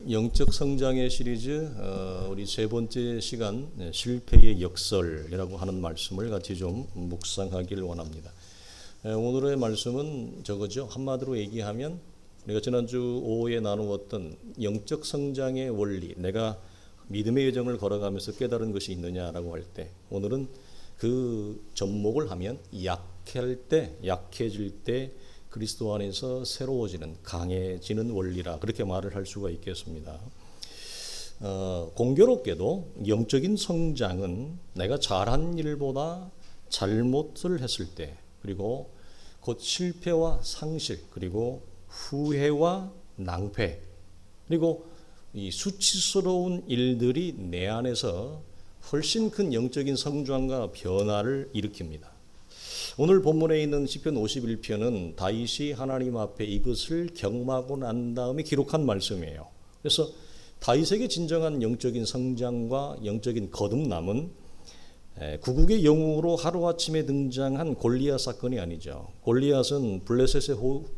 영적 성장의 시리즈 우리 세 번째 시간 실패의 역설이라고 하는 말씀을 같이 좀 묵상하길 원합니다. 오늘의 말씀은 저거죠. 한마디로 얘기하면 우리가 지난주 오후에 나누었던 영적 성장의 원리, 내가 믿음의 여정을 걸어가면서 깨달은 것이 있느냐라고 할 때, 오늘은 그 접목을 하면 약해질 때 그리스도 안에서 새로워지는, 강해지는 원리라, 그렇게 말을 할 수가 있겠습니다. 공교롭게도 영적인 성장은 내가 잘한 일보다 잘못을 했을 때, 그리고 곧 실패와 상실, 그리고 후회와 낭패, 그리고 이 수치스러운 일들이 내 안에서 훨씬 큰 영적인 성장과 변화를 일으킵니다. 오늘 본문에 있는 시편 51편은 다윗이 하나님 앞에 이것을 경험하고 난 다음에 기록한 말씀이에요. 그래서 다윗에게 진정한 영적인 성장과 영적인 거듭남은 구국의 영웅으로 하루아침에 등장한 골리앗 사건이 아니죠. 골리앗은 블레셋의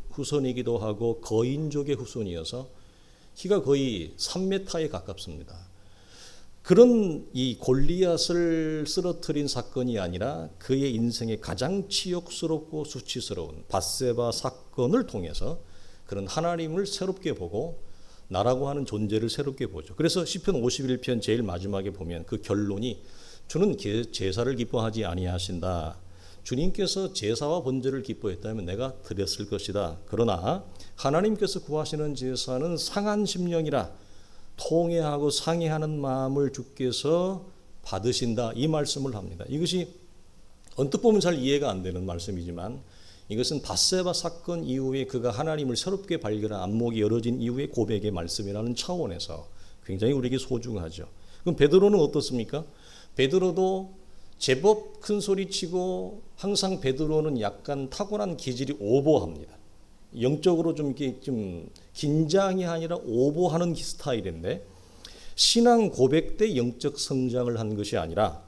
후손이기도 하고 거인족의 후손이어서 키가 거의 3m에 가깝습니다. 그런 이 골리앗을 쓰러뜨린 사건이 아니라 그의 인생에 가장 치욕스럽고 수치스러운 밧세바 사건을 통해서 그런 하나님을 새롭게 보고 나라고 하는 존재를 새롭게 보죠. 그래서 시편 51편 제일 마지막에 보면 그 결론이, 주는 제사를 기뻐하지 아니하신다. 주님께서 제사와 번제를 기뻐했다면 내가 드렸을 것이다. 그러나 하나님께서 구하시는 제사는 상한 심령이라 통회하고 상의하는 마음을 주께서 받으신다, 이 말씀을 합니다. 이것이 언뜻 보면 잘 이해가 안 되는 말씀이지만 이것은 밧세바 사건 이후에 그가 하나님을 새롭게 발견한 안목이 열어진 이후의 고백의 말씀이라는 차원에서 굉장히 우리에게 소중하죠. 그럼 베드로는 어떻습니까? 베드로도 제법 큰 소리치고, 항상 베드로는 약간 타고난 기질이 오버합니다. 영적으로 좀 긴장이 아니라 오버하는 스타일인데, 신앙 고백 때 영적 성장을 한 것이 아니라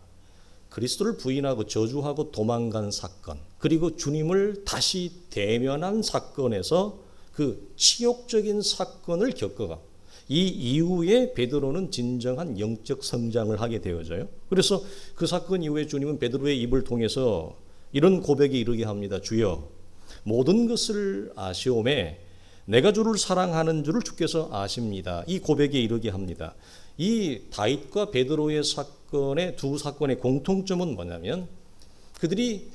그리스도를 부인하고 저주하고 도망간 사건, 그리고 주님을 다시 대면한 사건에서 그 치욕적인 사건을 겪어가 이 이후에 베드로는 진정한 영적 성장을 하게 되어져요. 그래서 그 사건 이후에 주님은 베드로의 입을 통해서 이런 고백에 이르게 합니다. 주여, 모든 것을 아시오매 내가 주를 사랑하는 줄을 주께서 아십니다. 이 고백에 이르게 합니다. 이 다윗과 베드로의 사건의 두 사건의 공통점은 뭐냐면, 그들이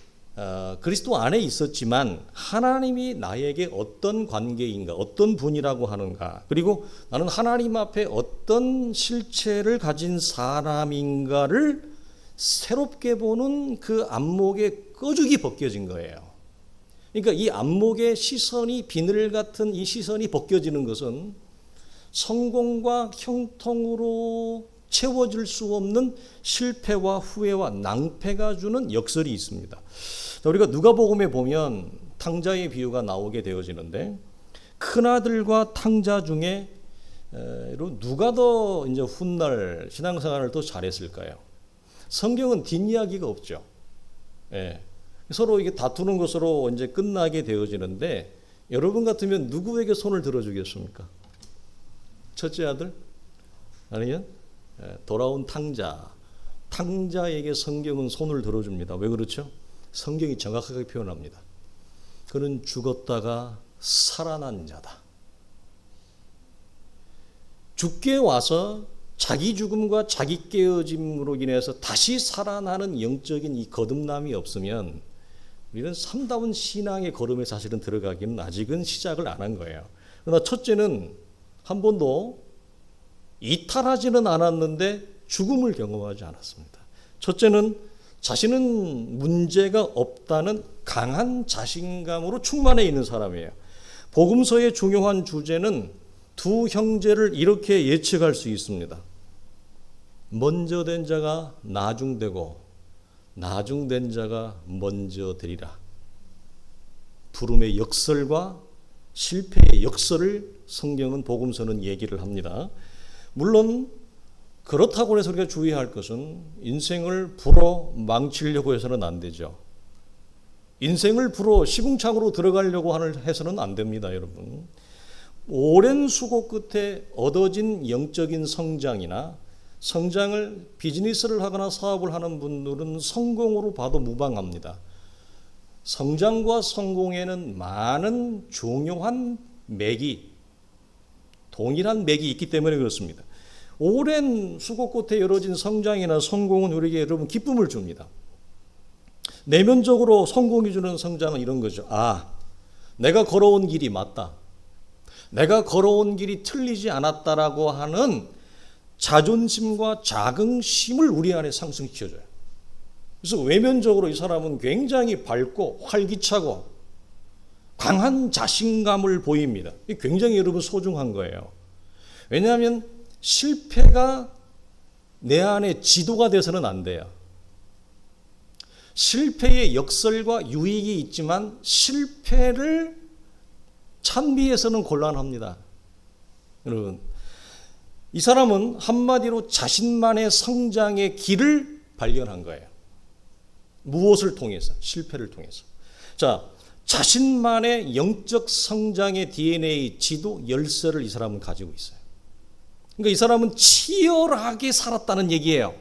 그리스도 안에 있었지만 하나님이 나에게 어떤 관계인가, 어떤 분이라고 하는가, 그리고 나는 하나님 앞에 어떤 실체를 가진 사람인가를 새롭게 보는 그 안목의 끄죽이 벗겨진 거예요. 그러니까 이 안목의 시선이, 비늘 같은 이 시선이 벗겨지는 것은 성공과 형통으로 채워질 수 없는 실패와 후회와 낭패가 주는 역설이 있습니다. 자, 우리가 누가복음에 보면 탕자의 비유가 나오게 되어지는데, 큰아들과 탕자 중에 누가 더 이제 훗날 신앙생활을 더 잘했을까요? 성경은 뒷이야기가 없죠. 예. 서로 이게 다투는 것으로 이제 끝나게 되어지는데, 여러분 같으면 누구에게 손을 들어주겠습니까? 첫째 아들? 아니면 돌아온 탕자에게 성경은 손을 들어줍니다. 왜 그렇죠? 성경이 정확하게 표현합니다. 그는 죽었다가 살아난 자다. 죽게 와서 자기 죽음과 자기 깨어짐으로 인해서 다시 살아나는 영적인 이 거듭남이 없으면 우리는 참다운 신앙의 걸음에 사실은 들어가기는 아직은 시작을 안 한 거예요. 그러나 첫째는 한 번도 이탈하지는 않았는데 죽음을 경험하지 않았습니다. 첫째는 자신은 문제가 없다는 강한 자신감으로 충만해 있는 사람이에요. 복음서의 중요한 주제는 두 형제를 이렇게 예측할 수 있습니다. 먼저 된 자가 나중되고 나중된 자가 먼저 되리라. 부름의 역설과 실패의 역설을 성경은, 복음서는 얘기를 합니다. 물론 그렇다고 해서 우리가 주의해야 할 것은 인생을 불어 망치려고 해서는 안 되죠. 인생을 불어 시궁창으로 들어가려고 해서는 안 됩니다, 여러분. 오랜 수고 끝에 얻어진 영적인 성장이나 성장을 비즈니스를 하거나 사업을 하는 분들은 성공으로 봐도 무방합니다. 성장과 성공에는 많은 중요한 맥이, 동일한 맥이 있기 때문에 그렇습니다. 오랜 수고 끝에 이루어진 성장이나 성공은 우리에게 여러분 기쁨을 줍니다. 내면적으로 성공이 주는 성장은 이런 거죠. 아, 내가 걸어온 길이 맞다. 내가 걸어온 길이 틀리지 않았다라고 하는 자존심과 자긍심을 우리 안에 상승시켜줘요. 그래서 외면적으로 이 사람은 굉장히 밝고 활기차고 강한 자신감을 보입니다. 이게 굉장히 여러분 소중한 거예요. 왜냐하면 실패가 내 안에 지도가 돼서는 안 돼요. 실패의 역설과 유익이 있지만 실패를 찬미해서는 곤란합니다. 여러분, 이 사람은 한마디로 자신만의 성장의 길을 발견한 거예요. 무엇을 통해서? 실패를 통해서. 자, 자신만의 영적 성장의 DNA 지도 열쇠를 이 사람은 가지고 있어요. 그러니까 이 사람은 치열하게 살았다는 얘기예요.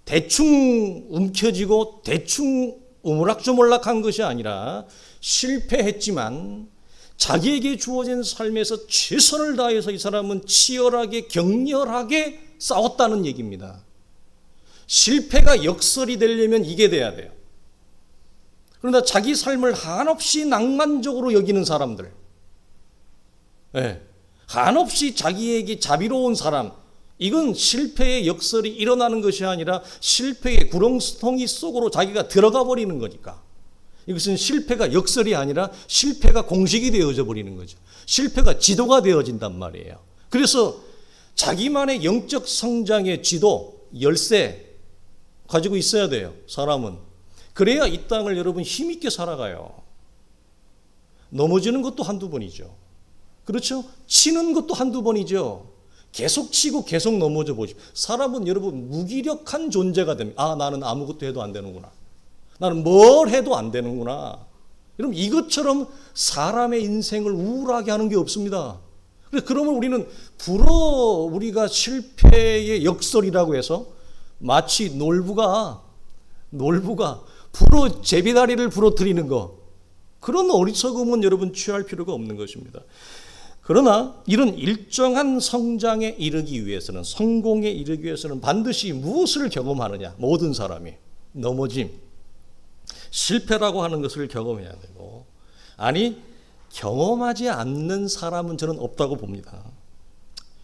대충 움켜쥐고 대충 우물락주물락한 것이 아니라 실패했지만 자기에게 주어진 삶에서 최선을 다해서 이 사람은 치열하게 격렬하게 싸웠다는 얘기입니다. 실패가 역설이 되려면 이게 돼야 돼요. 그러나 자기 삶을 한없이 낭만적으로 여기는 사람들, 한없이 자기에게 자비로운 사람, 이건 실패의 역설이 일어나는 것이 아니라 실패의 구렁텅이 속으로 자기가 들어가 버리는 거니까. 이것은 실패가 역설이 아니라 실패가 공식이 되어져 버리는 거죠. 실패가 지도가 되어진단 말이에요. 그래서 자기만의 영적 성장의 지도, 열쇠 가지고 있어야 돼요. 사람은. 그래야 이 땅을 여러분 힘있게 살아가요. 넘어지는 것도 한두 번이죠. 그렇죠? 치는 것도 한두 번이죠. 계속 치고 계속 넘어져 보십시오. 사람은 여러분 무기력한 존재가 됩니다. 아, 나는 아무것도 해도 안 되는구나. 나는 뭘 해도 안 되는구나. 여러분 이것처럼 사람의 인생을 우울하게 하는 게 없습니다. 그러면 우리는 우리가 실패의 역설이라고 해서 마치 놀부가 제비다리를 부러뜨리는 거, 그런 어리석음은 여러분 취할 필요가 없는 것입니다. 그러나 이런 일정한 성장에 이르기 위해서는, 성공에 이르기 위해서는 반드시 무엇을 경험하느냐? 모든 사람이 넘어짐, 실패라고 하는 것을 경험해야 되고, 아니 경험하지 않는 사람은 저는 없다고 봅니다.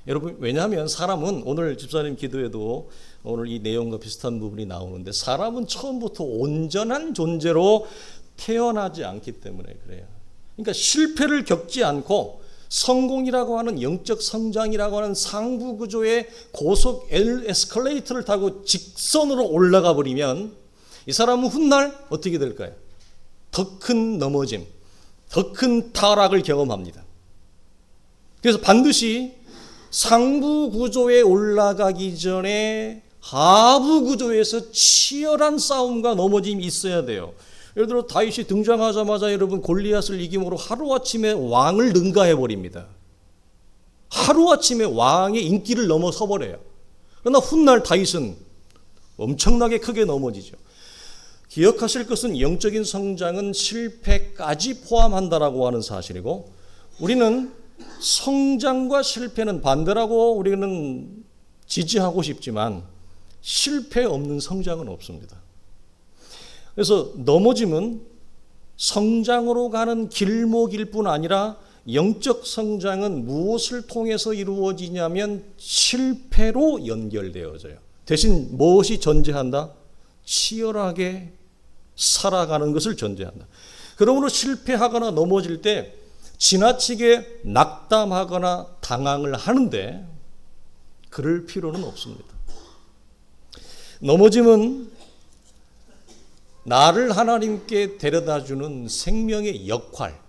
여러분, 왜냐하면 사람은, 오늘 집사님 기도에도 오늘 이 내용과 비슷한 부분이 나오는데, 사람은 처음부터 온전한 존재로 태어나지 않기 때문에 그래요. 그러니까 실패를 겪지 않고 성공이라고 하는 영적 성장이라고 하는 상부 구조의 고속 에스컬레이터를 타고 직선으로 올라가 버리면 이 사람은 훗날 어떻게 될까요? 더 큰 넘어짐, 더 큰 타락을 경험합니다. 그래서 반드시 상부 구조에 올라가기 전에 하부 구조에서 치열한 싸움과 넘어짐이 있어야 돼요. 예를 들어 다윗이 등장하자마자 여러분 골리앗을 이김으로 하루아침에 왕을 능가해버립니다. 하루아침에 왕의 인기를 넘어서 버려요. 그러나 훗날 다윗은 엄청나게 크게 넘어지죠. 기억하실 것은 영적인 성장은 실패까지 포함한다라고 하는 사실이고, 우리는 성장과 실패는 반대라고 우리는 지지하고 싶지만 실패 없는 성장은 없습니다. 그래서 넘어짐은 성장으로 가는 길목일 뿐 아니라 영적 성장은 무엇을 통해서 이루어지냐면 실패로 연결되어져요. 대신 무엇이 전제한다? 치열하게 살아가는 것을 전제한다. 그러므로 실패하거나 넘어질 때 지나치게 낙담하거나 당황을 하는데 그럴 필요는 없습니다. 넘어짐은 나를 하나님께 데려다주는 생명의 역할,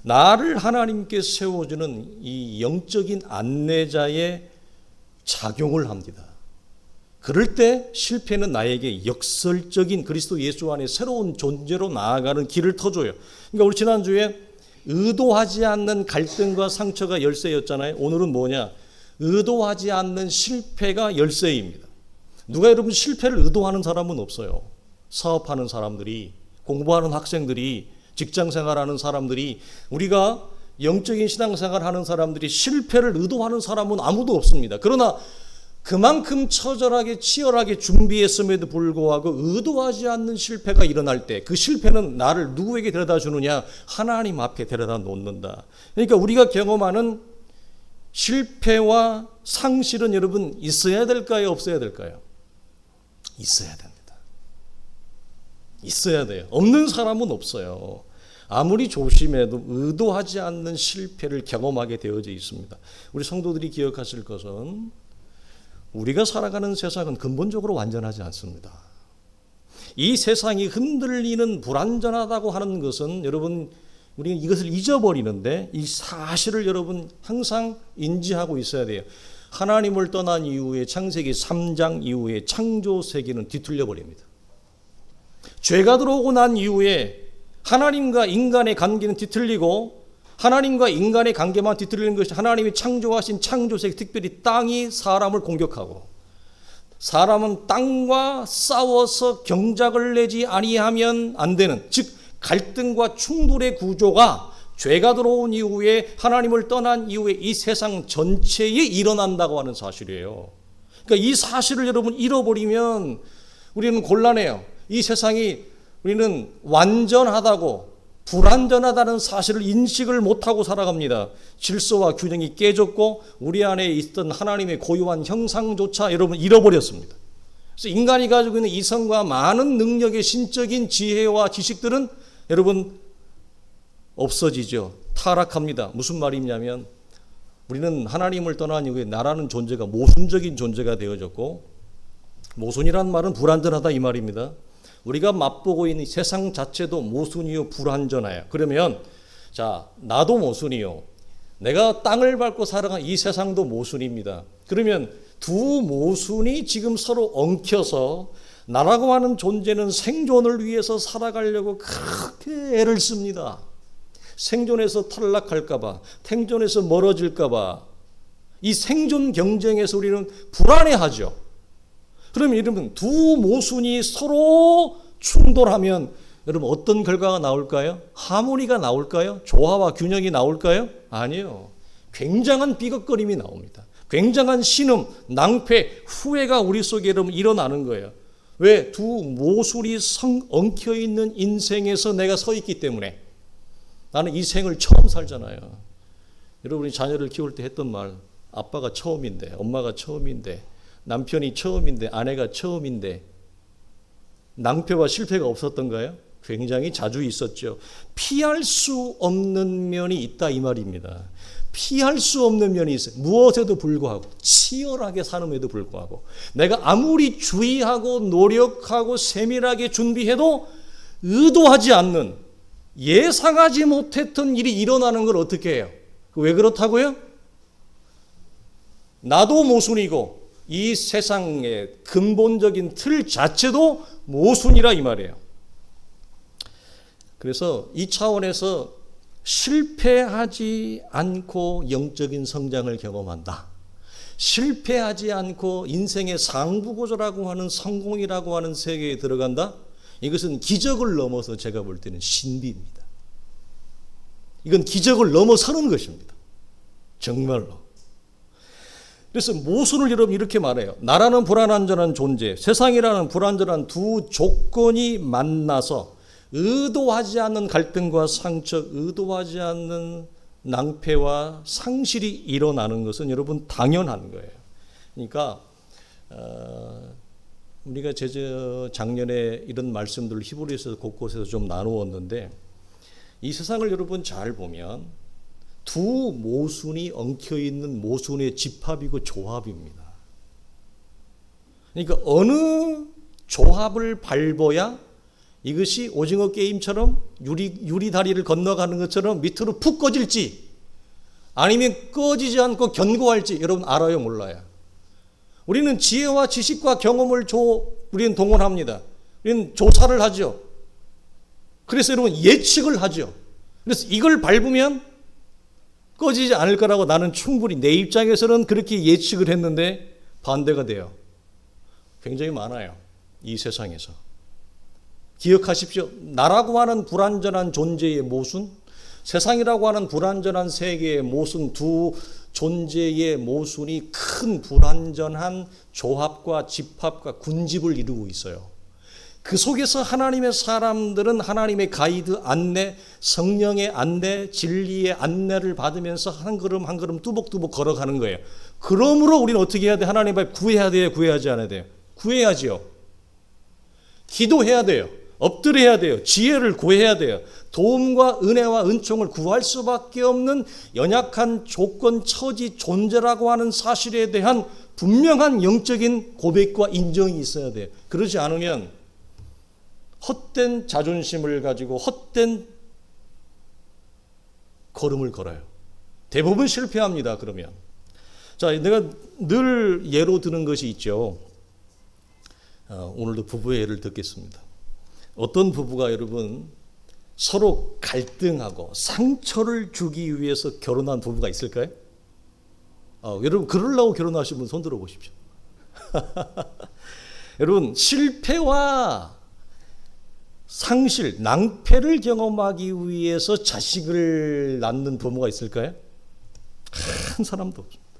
나를 하나님께 세워주는 이 영적인 안내자의 작용을 합니다. 그럴 때 실패는 나에게 역설적인 그리스도 예수 안에 새로운 존재로 나아가는 길을 터줘요. 그러니까 우리 지난주에 의도하지 않는 갈등과 상처가 열쇠였잖아요. 오늘은 뭐냐? 의도하지 않는 실패가 열쇠입니다. 누가 여러분 실패를 의도하는 사람은 없어요. 사업하는 사람들이, 공부하는 학생들이, 직장생활하는 사람들이, 우리가 영적인 신앙생활하는 사람들이 실패를 의도하는 사람은 아무도 없습니다. 그러나 그만큼 처절하게 치열하게 준비했음에도 불구하고 의도하지 않는 실패가 일어날 때 그 실패는 나를 누구에게 데려다 주느냐? 하나님 앞에 데려다 놓는다. 그러니까 우리가 경험하는 실패와 상실은 여러분 있어야 될까요? 없어야 될까요? 있어야 됩니다. 있어야 돼요. 없는 사람은 없어요. 아무리 조심해도 의도하지 않는 실패를 경험하게 되어져 있습니다. 우리 성도들이 기억하실 것은 우리가 살아가는 세상은 근본적으로 완전하지 않습니다. 이 세상이 흔들리는 불완전하다고 하는 것은 여러분 우리는 이것을 잊어버리는데 이 사실을 여러분 항상 인지하고 있어야 돼요. 하나님을 떠난 이후에 창세기 3장 이후에 창조 세계는 뒤틀려 버립니다. 죄가 들어오고 난 이후에 하나님과 인간의 관계는 뒤틀리고 하나님과 인간의 관계만 뒤틀리는 것이 하나님이 창조하신 창조세계, 특별히 땅이 사람을 공격하고 사람은 땅과 싸워서 경작을 내지 아니하면 안 되는, 즉 갈등과 충돌의 구조가 죄가 들어온 이후에 하나님을 떠난 이후에 이 세상 전체에 일어난다고 하는 사실이에요. 그러니까 이 사실을 여러분 잃어버리면 우리는 곤란해요. 이 세상이 우리는 완전하다고 불완전하다는 사실을 인식을 못하고 살아갑니다. 질서와 균형이 깨졌고 우리 안에 있던 하나님의 고유한 형상조차 여러분 잃어버렸습니다. 그래서 인간이 가지고 있는 이성과 많은 능력의 신적인 지혜와 지식들은 여러분 없어지죠. 타락합니다. 무슨 말이냐면 우리는 하나님을 떠난 이후에 나라는 존재가 모순적인 존재가 되어졌고, 모순이란 말은 불완전하다 이 말입니다. 우리가 맛보고 있는 세상 자체도 모순이요 불완전해요. 그러면 자, 나도 모순이요, 내가 땅을 밟고 살아간 이 세상도 모순입니다. 그러면 두 모순이 지금 서로 엉켜서 나라고 하는 존재는 생존을 위해서 살아가려고 그렇게 애를 씁니다. 생존에서 탈락할까 봐, 생존에서 멀어질까 봐, 이 생존 경쟁에서 우리는 불안해하죠. 그러면 여러분 두 모순이 서로 충돌하면 여러분 어떤 결과가 나올까요? 하모니가 나올까요? 조화와 균형이 나올까요? 아니요. 굉장한 삐걱거림이 나옵니다. 굉장한 신음, 낭패, 후회가 우리 속에 여러분 일어나는 거예요. 왜? 두 모순이 엉켜있는 인생에서 내가 서 있기 때문에. 나는 이 생을 처음 살잖아요. 여러분이 자녀를 키울 때 했던 말, 아빠가 처음인데, 엄마가 처음인데, 남편이 처음인데, 아내가 처음인데 낭패와 실패가 없었던가요? 굉장히 자주 있었죠. 피할 수 없는 면이 있다 이 말입니다. 피할 수 없는 면이 있어요. 무엇에도 불구하고, 치열하게 사는에도 불구하고, 내가 아무리 주의하고 노력하고 세밀하게 준비해도 의도하지 않는, 예상하지 못했던 일이 일어나는 걸 어떻게 해요? 왜 그렇다고요? 나도 모순이고 이 세상의 근본적인 틀 자체도 모순이라 이 말이에요. 그래서 이 차원에서 실패하지 않고 영적인 성장을 경험한다. 실패하지 않고 인생의 상부고조라고 하는 성공이라고 하는 세계에 들어간다. 이것은 기적을 넘어서 제가 볼 때는 신비입니다. 이건 기적을 넘어서는 것입니다. 정말로. 그래서 모순을 여러분 이렇게 말해요. 나라는 불안전한 존재, 세상이라는 불안전한 두 조건이 만나서 의도하지 않는 갈등과 상처, 의도하지 않는 낭패와 상실이 일어나는 것은 여러분 당연한 거예요. 그러니까 우리가 작년에 이런 말씀들을 히브리서에서 곳곳에서 좀 나누었는데, 이 세상을 여러분 잘 보면 두 모순이 엉켜있는 모순의 집합이고 조합입니다. 그러니까 어느 조합을 밟아야 이것이 오징어 게임처럼 유리 다리를 건너가는 것처럼 밑으로 푹 꺼질지 아니면 꺼지지 않고 견고할지 여러분 알아요, 몰라요? 우리는 지혜와 지식과 경험을 우리는 동원합니다. 우리는 조사를 하죠. 그래서 여러분 예측을 하죠. 그래서 이걸 밟으면 꺼지지 않을 거라고 나는 충분히 내 입장에서는 그렇게 예측을 했는데 반대가 돼요. 굉장히 많아요. 이 세상에서. 기억하십시오. 나라고 하는 불완전한 존재의 모순, 세상이라고 하는 불완전한 세계의 모순, 두 존재의 모순이 큰 불완전한 조합과 집합과 군집을 이루고 있어요. 그 속에서 하나님의 사람들은 하나님의 가이드 안내, 성령의 안내, 진리의 안내를 받으면서 한 걸음 한 걸음 뚜벅뚜벅 걸어가는 거예요. 그러므로 우리는 어떻게 해야 돼? 하나님 앞에 구해야 돼요? 구해야지 않아야 돼요? 구해야지요. 기도해야 돼요. 엎드려야 돼요. 지혜를 구해야 돼요. 도움과 은혜와 은총을 구할 수밖에 없는 연약한 조건, 처지, 존재라고 하는 사실에 대한 분명한 영적인 고백과 인정이 있어야 돼요. 그러지 않으면 헛된 자존심을 가지고 헛된 걸음을 걸어요. 대부분 실패합니다. 그러면. 자, 내가 늘 예로 드는 것이 있죠. 오늘도 부부의 예를 듣겠습니다. 어떤 부부가 여러분 서로 갈등하고 상처를 주기 위해서 결혼한 부부가 있을까요? 여러분 그러려고 결혼하신 분 손 들어 보십시오. 여러분 실패와 상실, 낭패를 경험하기 위해서 자식을 낳는 부모가 있을까요? 한 사람도 없습니다.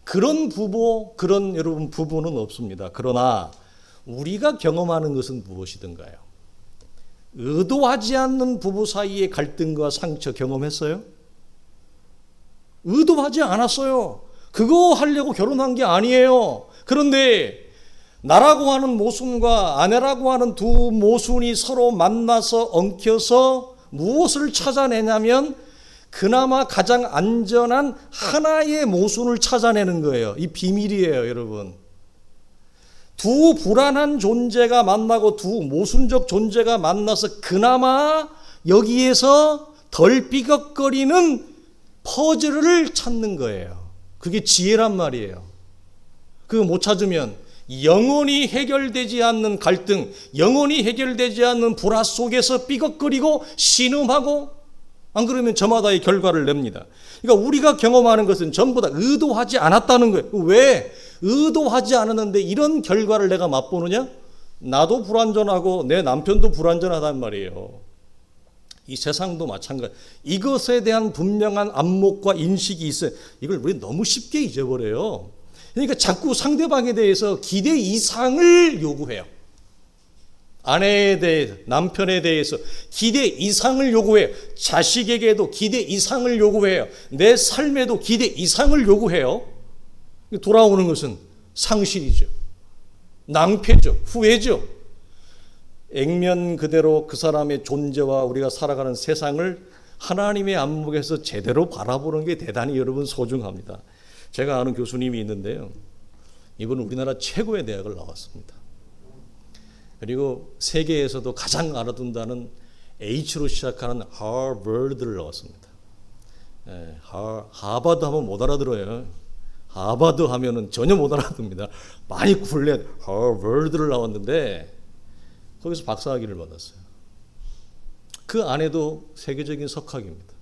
그런 부부, 그런 여러분 부부는 없습니다. 그러나 우리가 경험하는 것은 무엇이든가요? 의도하지 않는 부부 사이의 갈등과 상처 경험했어요? 의도하지 않았어요. 그거 하려고 결혼한 게 아니에요. 그런데 나라고 하는 모순과 아내라고 하는 두 모순이 서로 만나서 엉켜서 무엇을 찾아내냐면 그나마 가장 안전한 하나의 모순을 찾아내는 거예요. 이 비밀이에요, 여러분. 두 불안한 존재가 만나고 두 모순적 존재가 만나서 그나마 여기에서 덜 삐걱거리는 퍼즐을 찾는 거예요. 그게 지혜란 말이에요. 그거 못 찾으면 영원히 해결되지 않는 갈등, 영원히 해결되지 않는 불화 속에서 삐걱거리고 신음하고 안 그러면 저마다의 결과를 냅니다. 그러니까 우리가 경험하는 것은 전부 다 의도하지 않았다는 거예요. 왜? 의도하지 않았는데 이런 결과를 내가 맛보느냐? 나도 불완전하고 내 남편도 불완전하단 말이에요. 이 세상도 마찬가지. 이것에 대한 분명한 안목과 인식이 있어요. 이걸 우리 너무 쉽게 잊어버려요. 그러니까 자꾸 상대방에 대해서 기대 이상을 요구해요. 아내에 대해서, 남편에 대해서 기대 이상을 요구해요. 자식에게도 기대 이상을 요구해요. 내 삶에도 기대 이상을 요구해요. 돌아오는 것은 상실이죠. 낭패죠. 후회죠. 액면 그대로 그 사람의 존재와 우리가 살아가는 세상을 하나님의 안목에서 제대로 바라보는 게 대단히 여러분 소중합니다. 제가 아는 교수님이 있는데요. 이분은 우리나라 최고의 대학을 나왔습니다. 그리고 세계에서도 가장 알아둔다는 H로 시작하는 하버드를 나왔습니다. 하버드 하면 못 알아들어요. 하버드 하면은 전혀 못 알아듣습니다. 많이 굴려야 돼요. 하버드를 나왔는데 거기서 박사학위를 받았어요. 그 아내도 세계적인 석학입니다.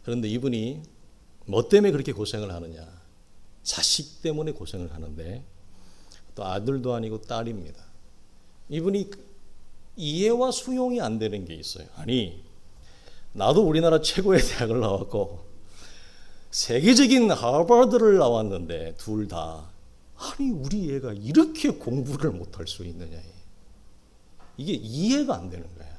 그런데 이분이 뭐 때문에 그렇게 고생을 하느냐? 자식 때문에 고생을 하는데 또 아들도 아니고 딸입니다. 이분이 이해와 수용이 안 되는 게 있어요. 아니, 나도 우리나라 최고의 대학을 나왔고 세계적인 하버드를 나왔는데 둘 다 아니 우리 애가 이렇게 공부를 못할 수 있느냐. 이게 이해가 안 되는 거야.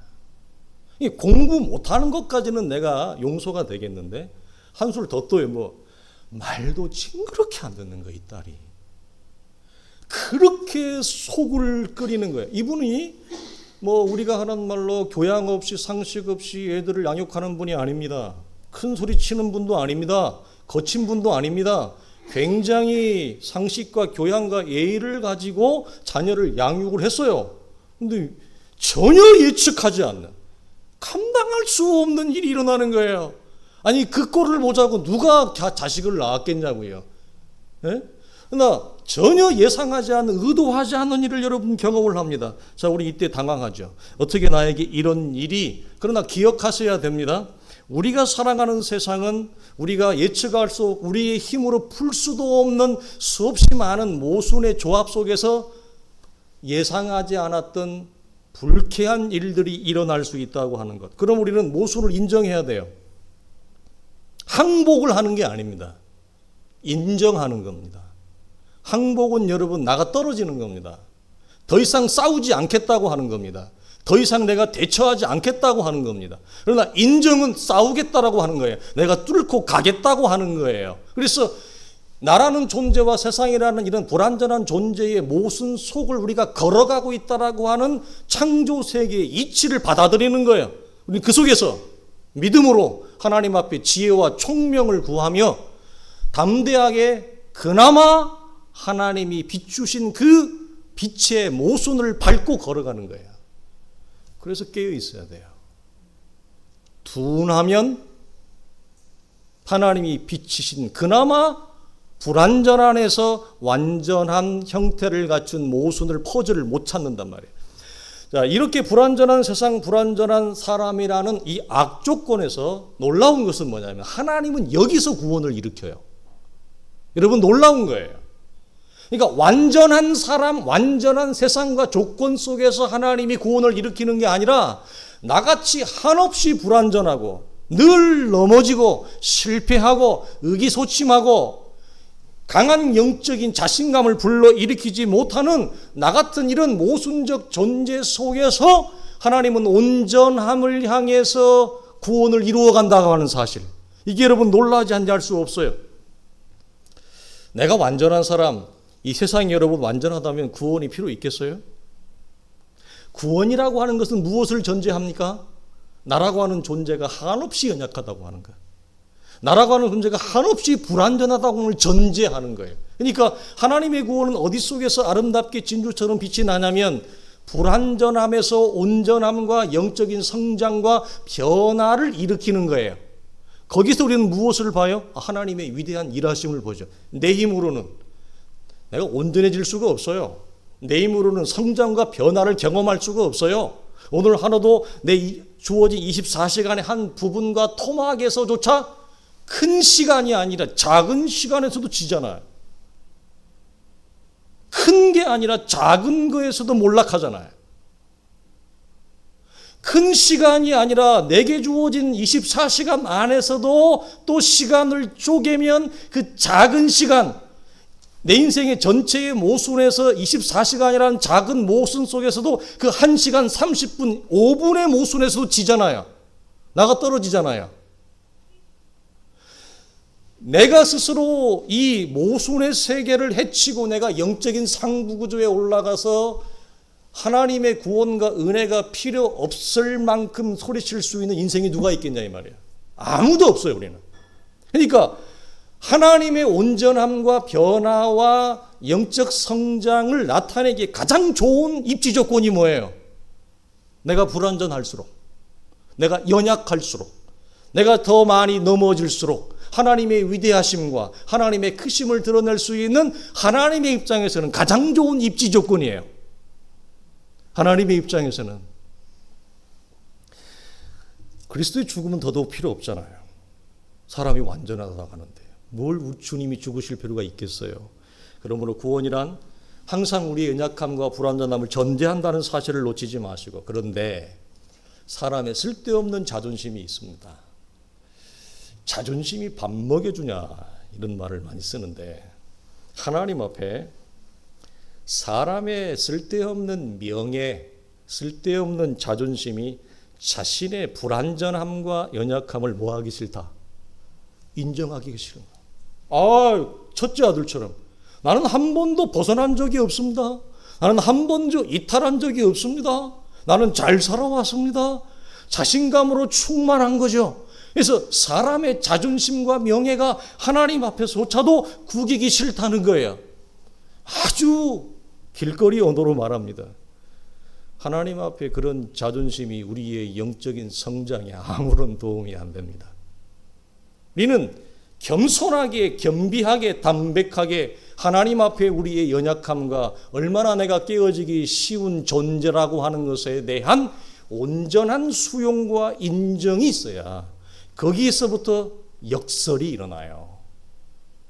공부 못하는 것까지는 내가 용서가 되겠는데 한술 더 떠요. 뭐 말도 징그럽게 안 듣는 거야 이 딸이. 그렇게 속을 끓이는 거예요. 이분이 뭐 우리가 하는 말로 교양 없이 상식 없이 애들을 양육하는 분이 아닙니다. 큰 소리 치는 분도 아닙니다. 거친 분도 아닙니다. 굉장히 상식과 교양과 예의를 가지고 자녀를 양육을 했어요. 근데 전혀 예측하지 않는, 감당할 수 없는 일이 일어나는 거예요. 아니 그 꼴을 보자고 누가 자식을 낳았겠냐고요. 예? 그러나 전혀 예상하지 않은, 의도하지 않은 일을 여러분 경험을 합니다. 자, 우리 이때 당황하죠. 어떻게 나에게 이런 일이. 그러나 기억하셔야 됩니다. 우리가 살아가는 세상은 우리가 예측할 수 없고 우리의 힘으로 풀 수도 없는 수없이 많은 모순의 조합 속에서 예상하지 않았던 불쾌한 일들이 일어날 수 있다고 하는 것. 그럼 우리는 모순을 인정해야 돼요. 항복을 하는 게 아닙니다. 인정하는 겁니다. 항복은 여러분 나가 떨어지는 겁니다. 더 이상 싸우지 않겠다고 하는 겁니다. 더 이상 내가 대처하지 않겠다고 하는 겁니다. 그러나 인정은 싸우겠다라고 하는 거예요. 내가 뚫고 가겠다고 하는 거예요. 그래서 나라는 존재와 세상이라는 이런 불완전한 존재의 모순 속을 우리가 걸어가고 있다라고 하는 창조 세계의 이치를 받아들이는 거예요. 우리 그 속에서 믿음으로 하나님 앞에 지혜와 총명을 구하며 담대하게 그나마 하나님이 비추신 그 빛의 모순을 밟고 걸어가는 거예요. 그래서 깨어 있어야 돼요. 둔하면 하나님이 비치신 그나마 불완전 안에서 완전한 형태를 갖춘 모순을, 퍼즐을 못 찾는단 말이에요. 자, 이렇게 불완전한 세상, 불완전한 사람이라는 이 악조건에서 놀라운 것은 뭐냐면 하나님은 여기서 구원을 일으켜요. 여러분 놀라운 거예요. 그러니까 완전한 사람, 완전한 세상과 조건 속에서 하나님이 구원을 일으키는 게 아니라 나같이 한없이 불완전하고 늘 넘어지고 실패하고 의기소침하고 강한 영적인 자신감을 불러일으키지 못하는 나 같은 이런 모순적 존재 속에서 하나님은 온전함을 향해서 구원을 이루어간다고 하는 사실. 이게 여러분 놀라지 않을 수 없어요. 내가 완전한 사람, 이 세상이 여러분 완전하다면 구원이 필요 있겠어요? 구원이라고 하는 것은 무엇을 전제합니까? 나라고 하는 존재가 한없이 연약하다고 하는 거예요. 나라고 하는 존재가 한없이 불완전하다고 전제하는 거예요. 그러니까 하나님의 구원은 어디 속에서 아름답게 진주처럼 빛이 나냐면 불완전함에서 온전함과 영적인 성장과 변화를 일으키는 거예요. 거기서 우리는 무엇을 봐요? 하나님의 위대한 일하심을 보죠. 내 힘으로는 내가 온전해질 수가 없어요. 내 힘으로는 성장과 변화를 경험할 수가 없어요. 오늘 하루도 내 주어진 24시간의 한 부분과 토막에서조차 큰 시간이 아니라 작은 시간에서도 지잖아요. 큰 게 아니라 작은 거에서도 몰락하잖아요. 큰 시간이 아니라 내게 주어진 24시간 안에서도 또 시간을 쪼개면 그 작은 시간, 내 인생의 전체의 모순에서 24시간이라는 작은 모순 속에서도 그 1시간 30분, 5분의 모순에서도 지잖아요. 나가 떨어지잖아요. 내가 스스로 이 모순의 세계를 헤치고 내가 영적인 상부구조에 올라가서 하나님의 구원과 은혜가 필요 없을 만큼 소리칠 수 있는 인생이 누가 있겠냐 이 말이에요. 아무도 없어요 우리는. 그러니까 하나님의 온전함과 변화와 영적 성장을 나타내기에 가장 좋은 입지 조건이 뭐예요? 내가 불완전할수록, 내가 연약할수록, 내가 더 많이 넘어질수록 하나님의 위대하심과 하나님의 크심을 드러낼 수 있는 하나님의 입장에서는 가장 좋은 입지 조건이에요. 하나님의 입장에서는 그리스도의 죽음은 더더욱 필요 없잖아요. 사람이 완전하다고 하는데 뭘 주님이 죽으실 필요가 있겠어요. 그러므로 구원이란 항상 우리의 연약함과 불완전함을 전제한다는 사실을 놓치지 마시고, 그런데 사람의 쓸데없는 자존심이 있습니다. 자존심이 밥 먹여주냐 이런 말을 많이 쓰는데, 하나님 앞에 사람의 쓸데없는 명예, 쓸데없는 자존심이 자신의 불완전함과 연약함을 뭐하기 싫다? 인정하기 싫은 거야. 첫째 아들처럼 나는 한 번도 벗어난 적이 없습니다. 나는 한 번도 이탈한 적이 없습니다. 나는 잘 살아왔습니다. 자신감으로 충만한 거죠. 그래서 사람의 자존심과 명예가 하나님 앞에서조차도 구기기 싫다는 거예요. 아주 길거리 언어로 말합니다. 하나님 앞에 그런 자존심이 우리의 영적인 성장에 아무런 도움이 안 됩니다. 우리는 겸손하게, 겸비하게, 담백하게 하나님 앞에 우리의 연약함과 얼마나 내가 깨어지기 쉬운 존재라고 하는 것에 대한 온전한 수용과 인정이 있어야 거기에서부터 역설이 일어나요.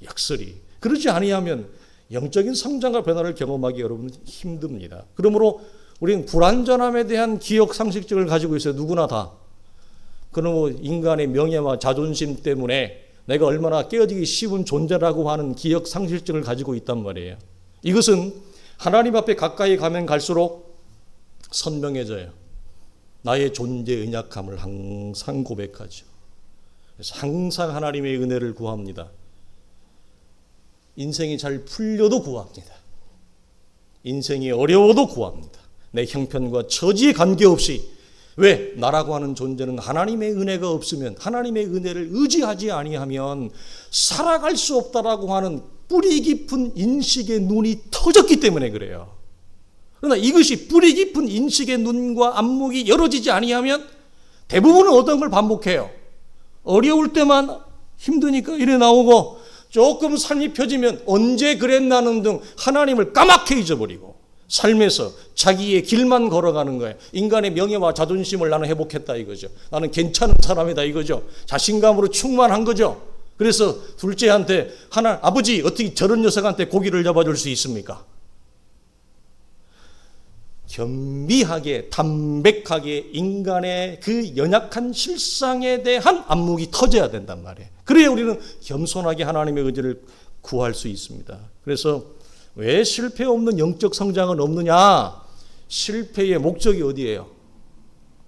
역설이. 그러지 아니하면 영적인 성장과 변화를 경험하기 여러분 힘듭니다. 그러므로 우리는 불완전함에 대한 기억 상식적을 가지고 있어요. 누구나 다. 그러므로 인간의 명예와 자존심 때문에 내가 얼마나 깨어지기 쉬운 존재라고 하는 기억 상실증을 가지고 있단 말이에요. 이것은 하나님 앞에 가까이 가면 갈수록 선명해져요. 나의 존재의 연약함을 항상 고백하죠. 그래서 항상 하나님의 은혜를 구합니다. 인생이 잘 풀려도 구합니다. 인생이 어려워도 구합니다. 내 형편과 처지에 관계없이. 왜? 나라고 하는 존재는 하나님의 은혜가 없으면, 하나님의 은혜를 의지하지 아니하면 살아갈 수 없다라고 하는 뿌리 깊은 인식의 눈이 터졌기 때문에 그래요. 그러나 이것이 뿌리 깊은 인식의 눈과 안목이 열어지지 아니하면 대부분은 어떤 걸 반복해요. 어려울 때만 힘드니까 이래 나오고, 조금 삶이 펴지면 언제 그랬나는 등 하나님을 까맣게 잊어버리고 삶에서 자기의 길만 걸어가는 거예요. 인간의 명예와 자존심을 나는 회복했다 이거죠. 나는 괜찮은 사람이다 이거죠. 자신감으로 충만한 거죠. 그래서 둘째한테 아버지 어떻게 저런 녀석한테 고기를 잡아줄 수 있습니까? 겸비하게 담백하게 인간의 그 연약한 실상에 대한 안목이 터져야 된단 말이에요. 그래야 우리는 겸손하게 하나님의 의지를 구할 수 있습니다. 그래서 왜 실패 없는 영적 성장은 없느냐? 실패의 목적이 어디예요?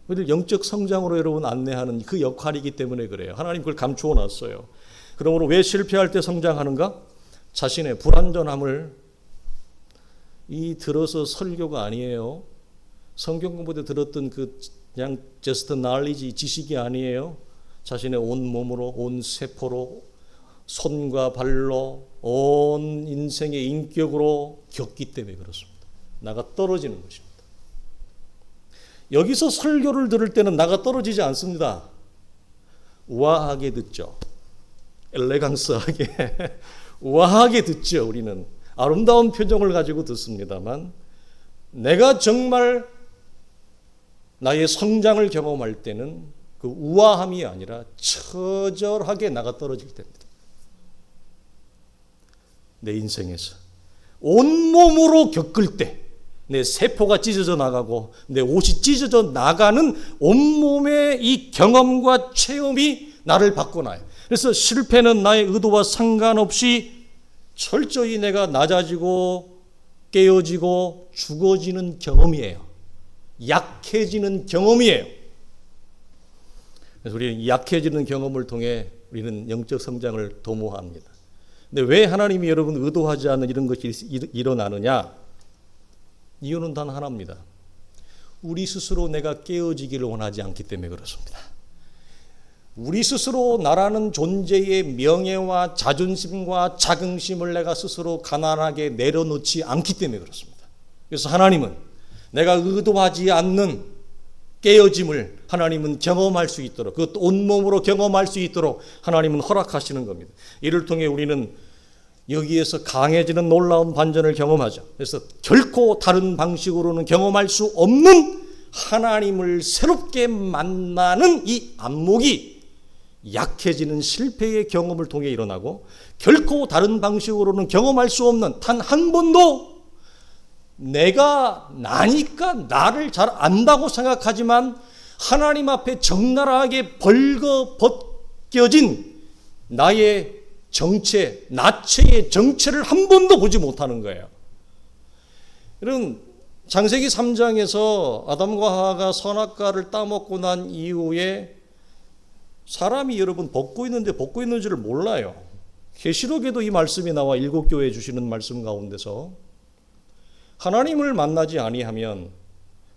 우리를 영적 성장으로 여러분 안내하는 그 역할이기 때문에 그래요. 하나님 그걸 감추어 놨어요. 그러므로 왜 실패할 때 성장하는가? 자신의 불완전함을 들어서 설교가 아니에요. 성경 공부 때 들었던 그냥 just knowledge 지식이 아니에요. 자신의 온 몸으로, 온 세포로, 손과 발로, 온 인생의 인격으로 겪기 때문에 그렇습니다. 나가 떨어지는 것입니다. 여기서 설교를 들을 때는 나가 떨어지지 않습니다. 우아하게 듣죠. 엘레강스하게 우아하게 듣죠. 우리는 아름다운 표정을 가지고 듣습니다만, 내가 정말 나의 성장을 경험할 때는 그 우아함이 아니라 처절하게 나가 떨어질 때입니다. 내 인생에서 온몸으로 겪을 때 내 세포가 찢어져 나가고 내 옷이 찢어져 나가는 온몸의 이 경험과 체험이 나를 바꿔놔요. 그래서 실패는 나의 의도와 상관없이 철저히 내가 낮아지고 깨어지고 죽어지는 경험이에요. 약해지는 경험이에요. 그래서 우리는 약해지는 경험을 통해 우리는 영적 성장을 도모합니다. 근데 왜 하나님이 여러분 의도하지 않는 이런 것이 일어나느냐? 이유는 단 하나입니다. 우리 스스로 내가 깨어지기를 원하지 않기 때문에 그렇습니다. 우리 스스로 나라는 존재의 명예와 자존심과 자긍심을 내가 스스로 가난하게 내려놓지 않기 때문에 그렇습니다. 그래서 하나님은 내가 의도하지 않는 깨어짐을 하나님은 경험할 수 있도록, 그것도 온몸으로 경험할 수 있도록 하나님은 허락하시는 겁니다. 이를 통해 우리는 여기에서 강해지는 놀라운 반전을 경험하죠. 그래서 결코 다른 방식으로는 경험할 수 없는 하나님을 새롭게 만나는 이 안목이 약해지는 실패의 경험을 통해 일어나고, 결코 다른 방식으로는 경험할 수 없는, 단 한 번도 내가 나니까 나를 잘 안다고 생각하지만 하나님 앞에 적나라하게 벌거벗겨진 나의 정체, 나체의 정체를 한 번도 보지 못하는 거예요. 이런 창세기 3장에서 아담과 하와가 선악과를 따먹고 난 이후에 사람이 여러분 벗고 있는데 벗고 있는 줄을 몰라요. 계시록에도 이 말씀이 나와 일곱 교회에 주시는 말씀 가운데서 하나님을 만나지 아니하면,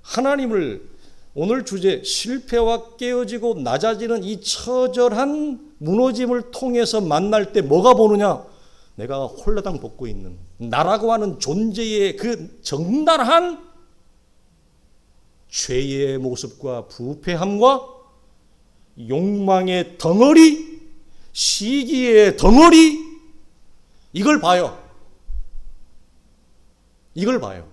하나님을, 오늘 주제 실패와 깨어지고 낮아지는 이 처절한 무너짐을 통해서 만날 때 뭐가 보느냐? 내가 홀라당 벗고 있는 나라고 하는 존재의 그 적나라한 죄의 모습과 부패함과 욕망의 덩어리, 시기의 덩어리, 이걸 봐요. 이걸 봐요.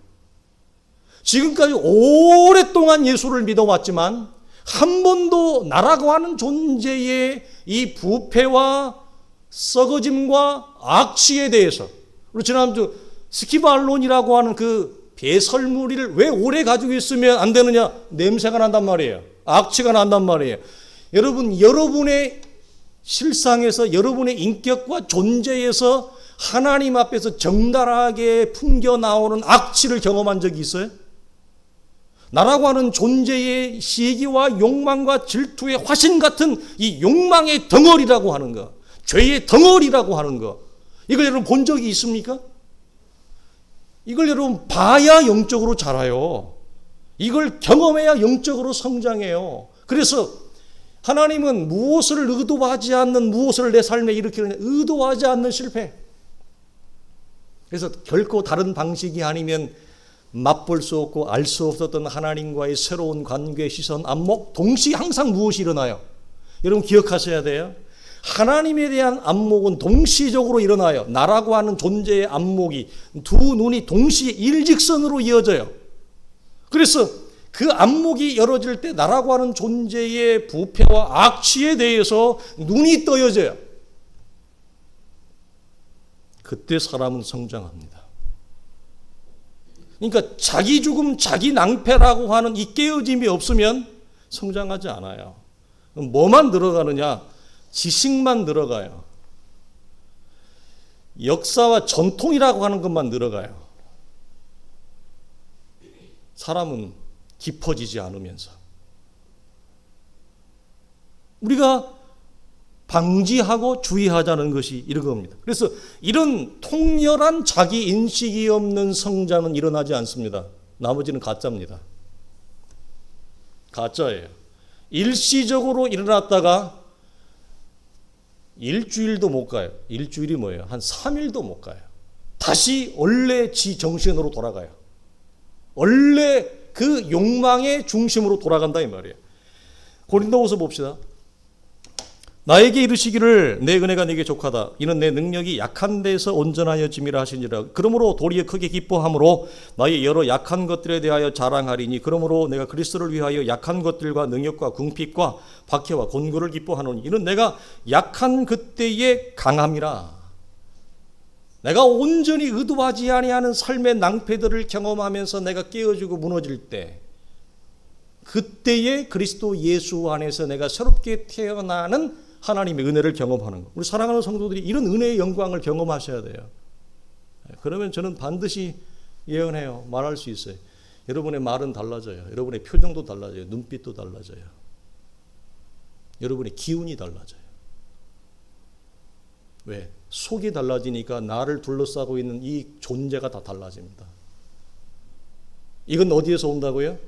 지금까지 오랫동안 예수를 믿어왔지만 한 번도 나라고 하는 존재의 이 부패와 썩어짐과 악취에 대해서, 우리 지난주 스키발론이라고 하는 그 배설물을 왜 오래 가지고 있으면 안 되느냐? 냄새가 난단 말이에요. 악취가 난단 말이에요. 여러분, 여러분의 실상에서, 여러분의 인격과 존재에서 하나님 앞에서 정달하게 풍겨 나오는 악취를 경험한 적이 있어요? 나라고 하는 존재의 시기와 욕망과 질투의 화신 같은 이 욕망의 덩어리라고 하는 것, 죄의 덩어리라고 하는 것, 이걸 여러분 본 적이 있습니까? 이걸 여러분 봐야 영적으로 자라요. 이걸 경험해야 영적으로 성장해요. 그래서 하나님은 무엇을 의도하지 않는 무엇을 내 삶에 일으키느냐, 의도하지 않는 실패. 그래서 결코 다른 방식이 아니면 맛볼 수 없고 알 수 없었던 하나님과의 새로운 관계, 시선, 안목, 동시에 항상 무엇이 일어나요? 여러분 기억하셔야 돼요. 하나님에 대한 안목은 동시적으로 일어나요. 나라고 하는 존재의 안목이 두 눈이 동시에 일직선으로 이어져요. 그래서 그 안목이 열어질 때 나라고 하는 존재의 부패와 악취에 대해서 눈이 떠여져요. 그때 사람은 성장합니다. 그러니까 자기 죽음, 자기 낭패라고 하는 이 깨어짐이 없으면 성장하지 않아요. 뭐만 들어가느냐? 지식만 들어가요. 역사와 전통이라고 하는 것만 들어가요. 사람은 깊어지지 않으면서. 우리가 방지하고 주의하자는 것이 이런 겁니다. 그래서 이런 통렬한 자기 인식이 없는 성장은 일어나지 않습니다. 나머지는 가짜입니다. 가짜예요. 일시적으로 일어났다가 일주일도 못 가요. 일주일이 뭐예요? 한 3일도 못 가요. 다시 원래 지 정신으로 돌아가요. 원래 그 욕망의 중심으로 돌아간다 이 말이에요. 고린도후서 봅시다. 나에게 이르시기를 내 은혜가 네게 족하다. 이는 내 능력이 약한 데서 온전하여짐이라 하시니라. 그러므로 도리어 크게 기뻐함으로 나의 여러 약한 것들에 대하여 자랑하리니 그러므로 내가 그리스도를 위하여 약한 것들과 능력과 궁핍과 박해와 곤고를 기뻐하노니 이는 내가 약한 그때의 강함이라. 내가 온전히 의도하지 아니하는 삶의 낭패들을 경험하면서 내가 깨어지고 무너질 때 그때의 그리스도 예수 안에서 내가 새롭게 태어나는 하나님의 은혜를 경험하는 것. 우리 사랑하는 성도들이 이런 은혜의 영광을 경험하셔야 돼요. 그러면 저는 반드시 예언해요. 말할 수 있어요. 여러분의 말은 달라져요. 여러분의 표정도 달라져요. 눈빛도 달라져요. 여러분의 기운이 달라져요. 왜? 속이 달라지니까 나를 둘러싸고 있는 이 존재가 다 달라집니다. 이건 어디에서 온다고요?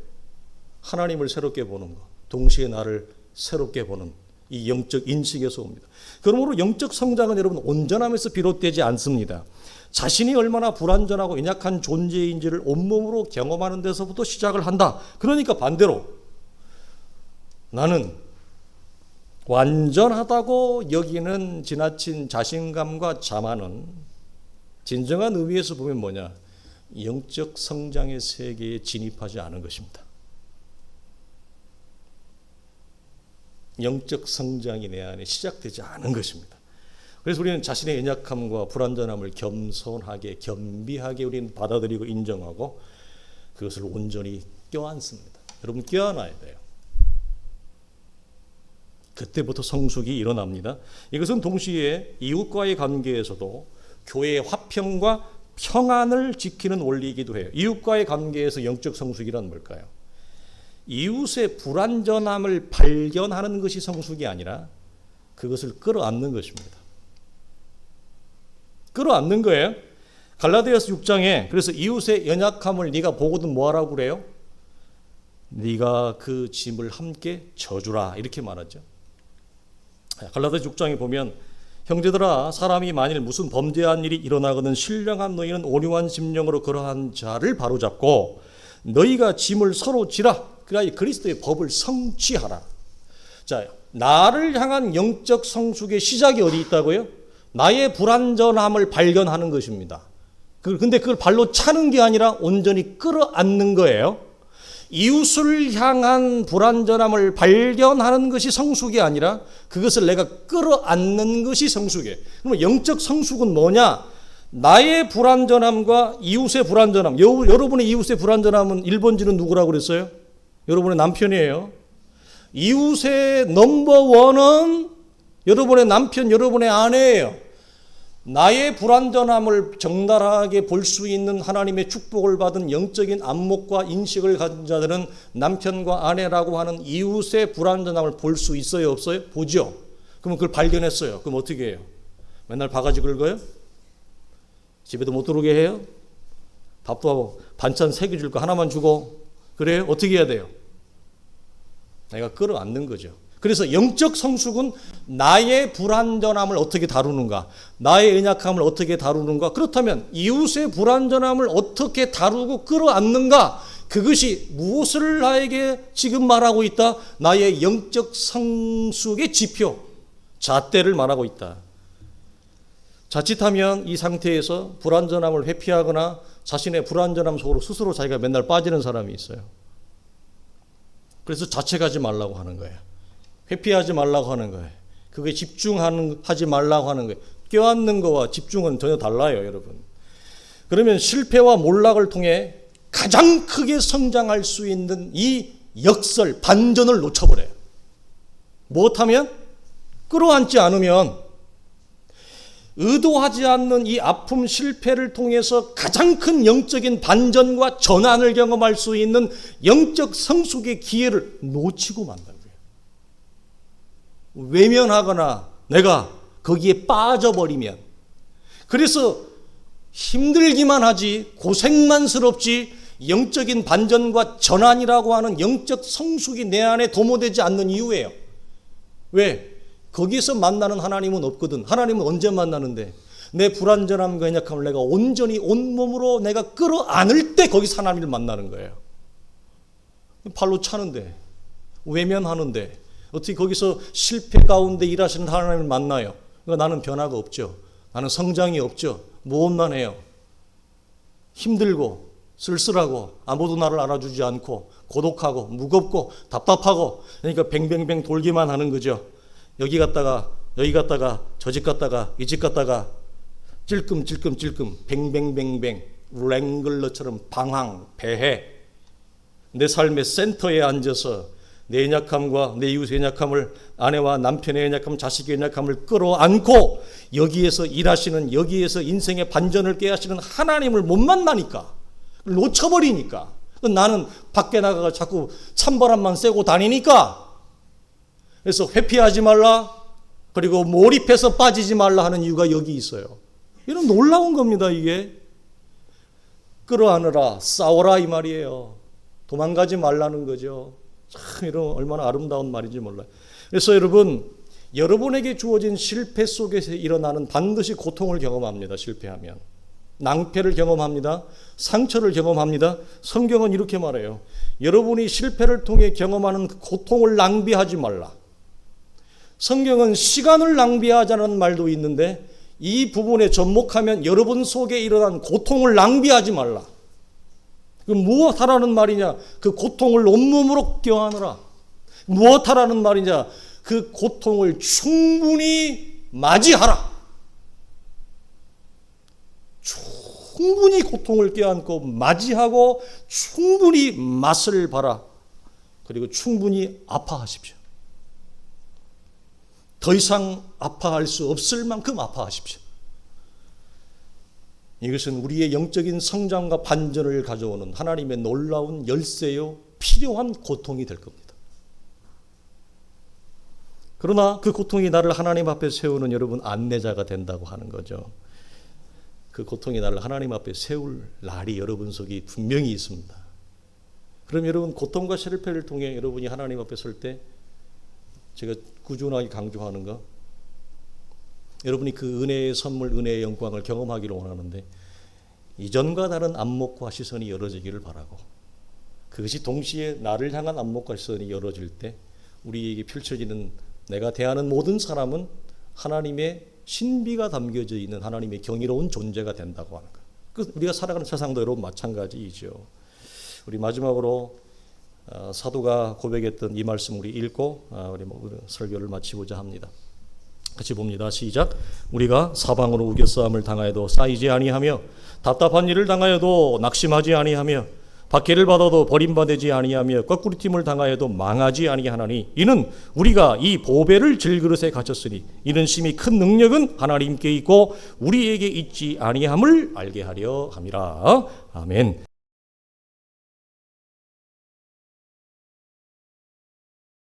하나님을 새롭게 보는 것. 동시에 나를 새롭게 보는 이 영적 인식에서 옵니다. 그러므로 영적 성장은 여러분 온전함에서 비롯되지 않습니다. 자신이 얼마나 불완전하고 연약한 존재인지를 온몸으로 경험하는 데서부터 시작을 한다. 그러니까 반대로 나는 완전하다고 여기는 지나친 자신감과 자만은 진정한 의미에서 보면 뭐냐? 영적 성장의 세계에 진입하지 않은 것입니다. 영적 성장이 내 안에 시작되지 않은 것입니다. 그래서 우리는 자신의 연약함과 불완전함을 겸손하게 겸비하게 우리는 받아들이고 인정하고 그것을 온전히 껴안습니다. 여러분 껴안아야 돼요. 그때부터 성숙이 일어납니다. 이것은 동시에 이웃과의 관계에서도 교회의 화평과 평안을 지키는 원리이기도 해요. 이웃과의 관계에서 영적 성숙이란 뭘까요? 이웃의 불완전함을 발견하는 것이 성숙이 아니라 그것을 끌어안는 것입니다. 끌어안는 거예요. 갈라디아서 6장에 그래서 이웃의 연약함을 네가 보거든 뭐하라고 그래요? 네가 그 짐을 함께 져주라 이렇게 말하죠. 갈라디아서 6장에 보면 형제들아 사람이 만일 무슨 범죄한 일이 일어나거든 신령한 너희는 온유한 심령으로 그러한 자를 바로잡고 너희가 짐을 서로 지라. 그러나 그리스도의 법을 성취하라. 자, 나를 향한 영적 성숙의 시작이 어디 있다고요? 나의 불완전함을 발견하는 것입니다. 근데 그걸 발로 차는 게 아니라 온전히 끌어안는 거예요. 이웃을 향한 불완전함을 발견하는 것이 성숙이 아니라 그것을 내가 끌어안는 것이 성숙이에요. 그러면 영적 성숙은 뭐냐? 나의 불완전함과 이웃의 불완전함. 여러분의 이웃의 불완전함은 1번지는 누구라고 그랬어요? 여러분의 남편이에요. 이웃의 넘버원은 여러분의 남편, 여러분의 아내예요. 나의 불완전함을 적나라하게 볼 수 있는 하나님의 축복을 받은 영적인 안목과 인식을 가진 자들은 남편과 아내라고 하는 이웃의 불완전함을 볼 수 있어요, 없어요? 보죠. 그러면 그걸 발견했어요. 그럼 어떻게 해요? 맨날 바가지 긁어요? 집에도 못 들어오게 해요? 밥도 하고 반찬 3개 줄 거 하나만 주고 그래요? 어떻게 해야 돼요? 내가 끌어안는 거죠. 그래서 영적 성숙은 나의 불완전함을 어떻게 다루는가, 나의 연약함을 어떻게 다루는가, 그렇다면 이웃의 불완전함을 어떻게 다루고 끌어안는가, 그것이 무엇을 나에게 지금 말하고 있다? 나의 영적 성숙의 지표, 잣대를 말하고 있다. 자칫하면 이 상태에서 불완전함을 회피하거나 자신의 불완전함 속으로 스스로 자기가 맨날 빠지는 사람이 있어요. 그래서 자책하지 말라고 하는 거예요. 회피하지 말라고 하는 거예요. 그게 집중하지 말라고 하는 거예요. 껴안는 거와 집중은 전혀 달라요, 여러분. 그러면 실패와 몰락을 통해 가장 크게 성장할 수 있는 이 역설, 반전을 놓쳐버려요. 못하면, 끌어안지 않으면, 의도하지 않는 이 아픔, 실패를 통해서 가장 큰 영적인 반전과 전환을 경험할 수 있는 영적 성숙의 기회를 놓치고 만다는 거예요. 외면하거나 내가 거기에 빠져버리면, 그래서 힘들기만 하지 고생만스럽지 영적인 반전과 전환이라고 하는 영적 성숙이 내 안에 도모되지 않는 이유예요. 왜? 거기서 만나는 하나님은 없거든. 하나님은 언제 만나는데? 내 불완전함과 연약함을 내가 온전히 온몸으로 내가 끌어안을 때 거기서 하나님을 만나는 거예요. 발로 차는데, 외면하는데 어떻게 거기서 실패 가운데 일하시는 하나님을 만나요? 그러니까 나는 변화가 없죠. 나는 성장이 없죠. 무엇만 해요. 힘들고 쓸쓸하고 아무도 나를 알아주지 않고 고독하고 무겁고 답답하고, 그러니까 뱅뱅뱅 돌기만 하는 거죠. 여기 갔다가 여기 갔다가 저 집 갔다가 이 집 갔다가 찔끔찔끔찔끔 뱅뱅뱅뱅 랭글러처럼 방황 배회, 내 삶의 센터에 앉아서 내 연약함과 내 이웃의 연약함을, 아내와 남편의 연약함, 자식의 연약함을 끌어안고 여기에서 일하시는, 여기에서 인생의 반전을 깨하시는 하나님을 못 만나니까, 놓쳐버리니까, 나는 밖에 나가서 자꾸 찬바람만 쐬고 다니니까, 그래서 회피하지 말라, 그리고 몰입해서 빠지지 말라 하는 이유가 여기 있어요. 이런 놀라운 겁니다. 이게 끌어안으라, 싸워라 이 말이에요. 도망가지 말라는 거죠. 참 이런 얼마나 아름다운 말인지 몰라요. 그래서 여러분, 여러분에게 주어진 실패 속에서 일어나는 반드시 고통을 경험합니다. 실패하면 낭패를 경험합니다. 상처를 경험합니다. 성경은 이렇게 말해요. 여러분이 실패를 통해 경험하는 고통을 낭비하지 말라. 성경은 시간을 낭비하자는 말도 있는데, 이 부분에 접목하면 여러분 속에 일어난 고통을 낭비하지 말라. 그 무엇 하라는 말이냐? 그 고통을 온몸으로 껴안으라. 무엇 하라는 말이냐? 그 고통을 충분히 맞이하라. 충분히 고통을 껴안고 맞이하고 충분히 맛을 봐라. 그리고 충분히 아파하십시오. 더 이상 아파할 수 없을 만큼 아파하십시오. 이것은 우리의 영적인 성장과 반전을 가져오는 하나님의 놀라운 열쇠요, 필요한 고통이 될 겁니다. 그러나 그 고통이 나를 하나님 앞에 세우는 여러분 안내자가 된다고 하는 거죠. 그 고통이 나를 하나님 앞에 세울 날이 여러분 속에 분명히 있습니다. 그럼 여러분, 고통과 실패를 통해 여러분이 하나님 앞에 설 때 제가 꾸준하게 강조하는 거, 여러분이 그 은혜의 선물, 은혜의 영광을 경험하기를 원하는데 이전과 다른 안목과 시선이 열어지기를 바라고, 그것이 동시에 나를 향한 안목과 시선이 열어질 때 우리에게 펼쳐지는 내가 대하는 모든 사람은 하나님의 신비가 담겨져 있는 하나님의 경이로운 존재가 된다고 하는 거예요. 우리가 살아가는 세상도 여러분 마찬가지이죠. 우리 마지막으로 사도가 고백했던 이 말씀 우리 읽고 우리 설교를 마치고자 합니다. 같이 봅니다. 시작. 우리가 사방으로 우겨싸움을 당하여도 쌓이지 아니하며 답답한 일을 당하여도 낙심하지 아니하며 박해를 받아도 버림받지 아니하며 거꾸로팀을 당하여도 망하지 아니하나니 이는 우리가 이 보배를 질그릇에 갇혔으니 이는 심히 큰 능력은 하나님께 있고 우리에게 있지 아니함을 알게 하려 함이라. 아멘.